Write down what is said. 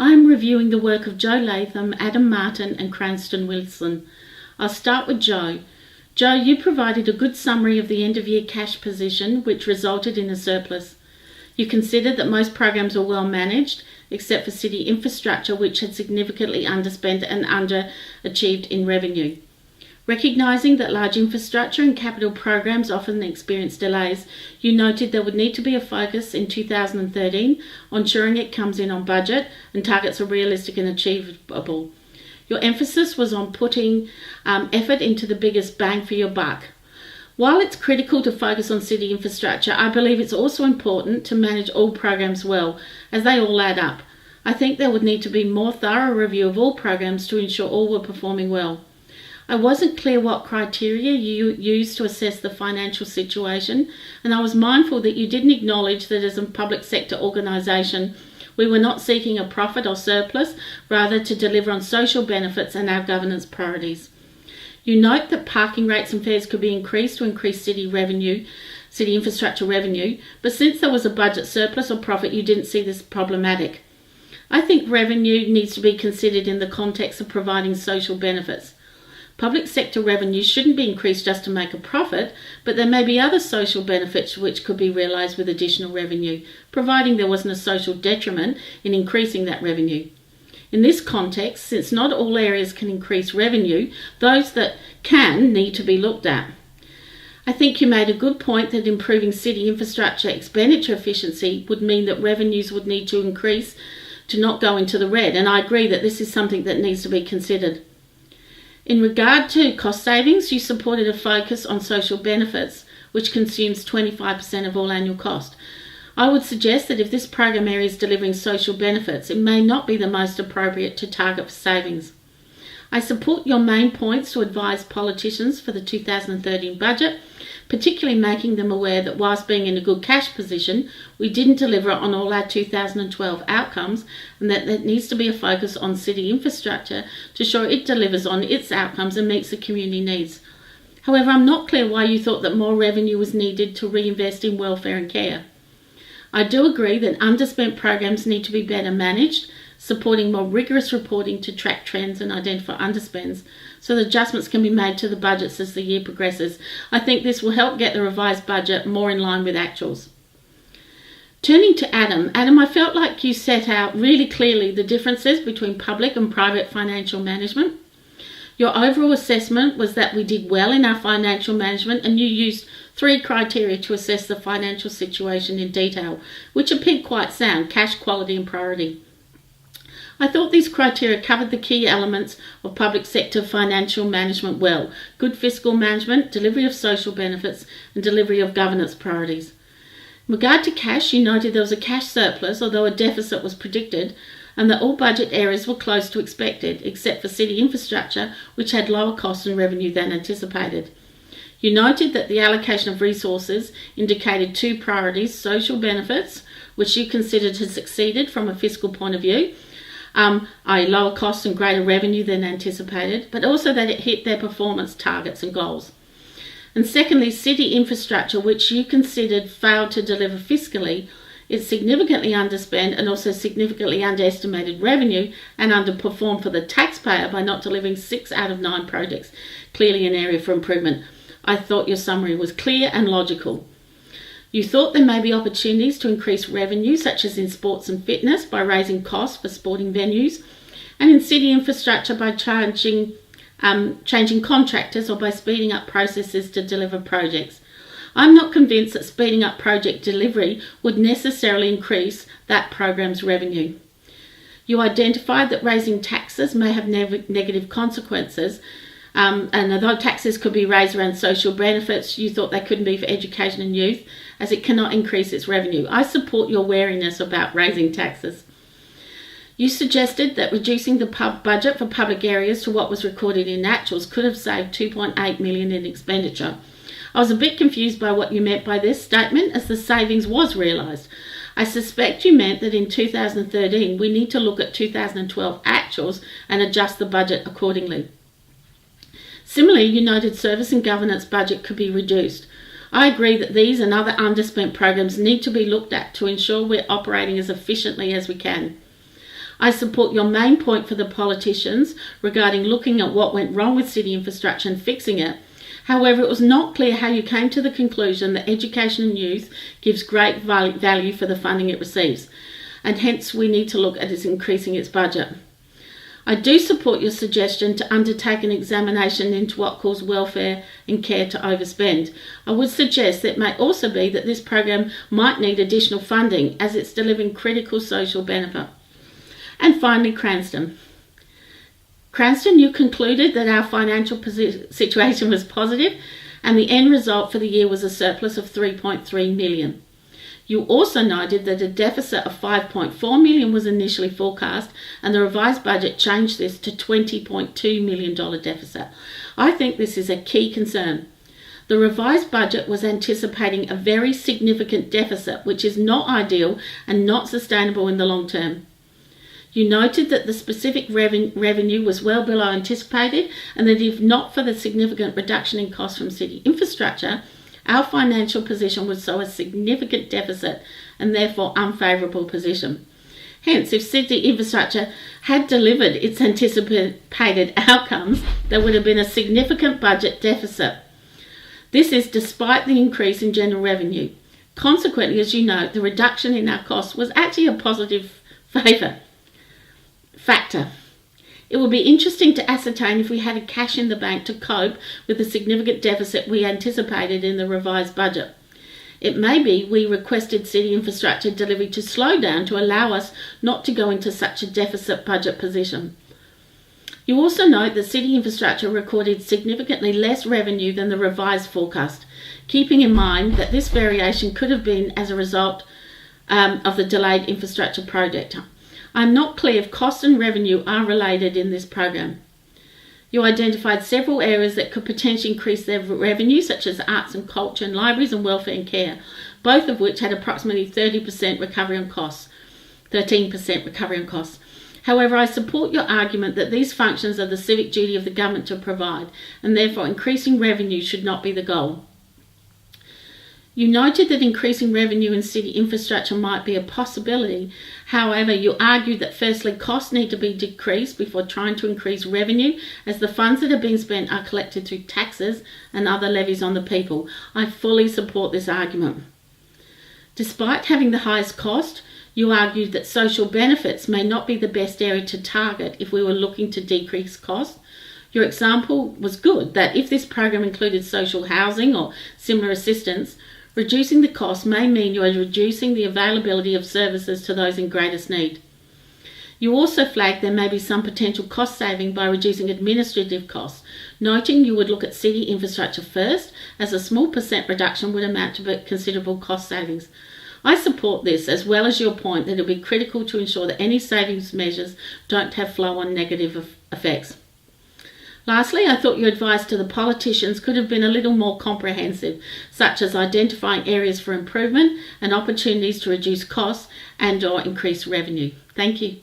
I am reviewing the work of Joe Latham, Adam Martin and Cranston Wilson. I'll start with Joe. Joe, you provided a good summary of the end-of-year cash position, which resulted in a surplus. You considered that most programs were well managed, except for city infrastructure, which had significantly underspent and underachieved in revenue. Recognising that large infrastructure and capital programs often experience delays, you noted there would need to be a focus in 2013 on ensuring it comes in on budget and targets are realistic and achievable. Your emphasis was on putting effort into the biggest bang for your buck. While it's critical to focus on city infrastructure, I believe it's also important to manage all programs well, as they all add up. I think there would need to be more thorough review of all programs to ensure all were performing well. I wasn't clear what criteria you used to assess the financial situation, and I was mindful that you didn't acknowledge that as a public sector organisation, we were not seeking a profit or surplus, rather to deliver on social benefits and our governance priorities. You note that parking rates and fares could be increased to increase city infrastructure revenue, but since there was a budget surplus or profit, you didn't see this problematic. I think revenue needs to be considered in the context of providing social benefits. Public sector revenue shouldn't be increased just to make a profit, but there may be other social benefits which could be realised with additional revenue, providing there wasn't a social detriment in increasing that revenue. In this context, since not all areas can increase revenue, those that can need to be looked at. I think you made a good point that improving city infrastructure expenditure efficiency would mean that revenues would need to increase to not go into the red, and I agree that this is something that needs to be considered. In regard to cost savings, you supported a focus on social benefits, which consumes 25% of all annual cost. I would suggest that if this program area is delivering social benefits, it may not be the most appropriate to target for savings. I support your main points to advise politicians for the 2013 budget, particularly making them aware that whilst being in a good cash position, we didn't deliver on all our 2012 outcomes, and that there needs to be a focus on city infrastructure to ensure it delivers on its outcomes and meets the community needs. However, I'm not clear why you thought that more revenue was needed to reinvest in welfare and care. I do agree that underspent programs need to be better managed, supporting more rigorous reporting to track trends and identify underspends, so that adjustments can be made to the budgets as the year progresses. I think this will help get the revised budget more in line with actuals. Turning to Adam, I felt like you set out really clearly the differences between public and private financial management. Your overall assessment was that we did well in our financial management, and you used 3 criteria to assess the financial situation in detail, which appeared quite sound: cash, quality and priority. I thought these criteria covered the key elements of public sector financial management well: good fiscal management, delivery of social benefits and delivery of governance priorities. In regard to cash, you noted there was a cash surplus, although a deficit was predicted, and that all budget areas were close to expected, except for city infrastructure, which had lower costs and revenue than anticipated. You noted that the allocation of resources indicated 2 priorities: social benefits, which you considered had succeeded from a fiscal point of view, i.e. lower costs and greater revenue than anticipated, but also that it hit their performance targets and goals. And secondly, city infrastructure, which you considered failed to deliver fiscally. It significantly underspent and also significantly underestimated revenue and underperformed for the taxpayer by not delivering 6 out of 9 projects, clearly an area for improvement. I thought your summary was clear and logical. You thought there may be opportunities to increase revenue, such as in sports and fitness, by raising costs for sporting venues, and in city infrastructure by changing contractors or by speeding up processes to deliver projects. I'm not convinced that speeding up project delivery would necessarily increase that program's revenue. You identified that raising taxes may have negative consequences, and although taxes could be raised around social benefits, you thought they couldn't be for education and youth, as it cannot increase its revenue. I support your wariness about raising taxes. You suggested that reducing the budget for public areas to what was recorded in actuals could have saved $2.8 million in expenditure. I was a bit confused by what you meant by this statement, as the savings was realised. I suspect you meant that in 2013 we need to look at 2012 actuals and adjust the budget accordingly. Similarly, you noted service and governance budget could be reduced. I agree that these and other underspent programs need to be looked at to ensure we're operating as efficiently as we can. I support your main point for the politicians regarding looking at what went wrong with city infrastructure and fixing it. However, it was not clear how you came to the conclusion that education and youth gives great value for the funding it receives, and hence we need to look at increasing its budget. I do support your suggestion to undertake an examination into what caused welfare and care to overspend. I would suggest that it may also be that this program might need additional funding as it's delivering critical social benefit. And finally, Cranston. Cranston, you concluded that our financial situation was positive and the end result for the year was a surplus of $3.3 million. You also noted that a deficit of $5.4 million was initially forecast and the revised budget changed this to $20.2 million deficit. I think this is a key concern. The revised budget was anticipating a very significant deficit, which is not ideal and not sustainable in the long term. You noted that the specific revenue was well below anticipated and that if not for the significant reduction in costs from city infrastructure, our financial position would show a significant deficit and therefore unfavourable position. Hence, if city infrastructure had delivered its anticipated outcomes, there would have been a significant budget deficit. This is despite the increase in general revenue. Consequently, as you know, the reduction in our costs was actually a positive factor. It will be interesting to ascertain if we had a cash in the bank to cope with the significant deficit we anticipated in the revised budget. It may be we requested city infrastructure delivery to slow down to allow us not to go into such a deficit budget position. You also note that city infrastructure recorded significantly less revenue than the revised forecast, keeping in mind that this variation could have been as a result of the delayed infrastructure project. I'm not clear if cost and revenue are related in this program. You identified several areas that could potentially increase their revenue, such as arts and culture and libraries and welfare and care, both of which had approximately 30% recovery on costs, 13% recovery on costs. However, I support your argument that these functions are the civic duty of the government to provide, and therefore increasing revenue should not be the goal. You noted that increasing revenue in city infrastructure might be a possibility. However, you argued that firstly, costs need to be decreased before trying to increase revenue, as the funds that are being spent are collected through taxes and other levies on the people. I fully support this argument. Despite having the highest cost, you argued that social benefits may not be the best area to target if we were looking to decrease costs. Your example was good, that if this program included social housing or similar assistance, reducing the cost may mean you are reducing the availability of services to those in greatest need. You also flagged there may be some potential cost saving by reducing administrative costs, noting you would look at city infrastructure first, as a small percent reduction would amount to considerable cost savings. I support this, as well as your point that it will be critical to ensure that any savings measures don't have flow-on negative effects. Lastly, I thought your advice to the politicians could have been a little more comprehensive, such as identifying areas for improvement and opportunities to reduce costs and/or increase revenue. Thank you.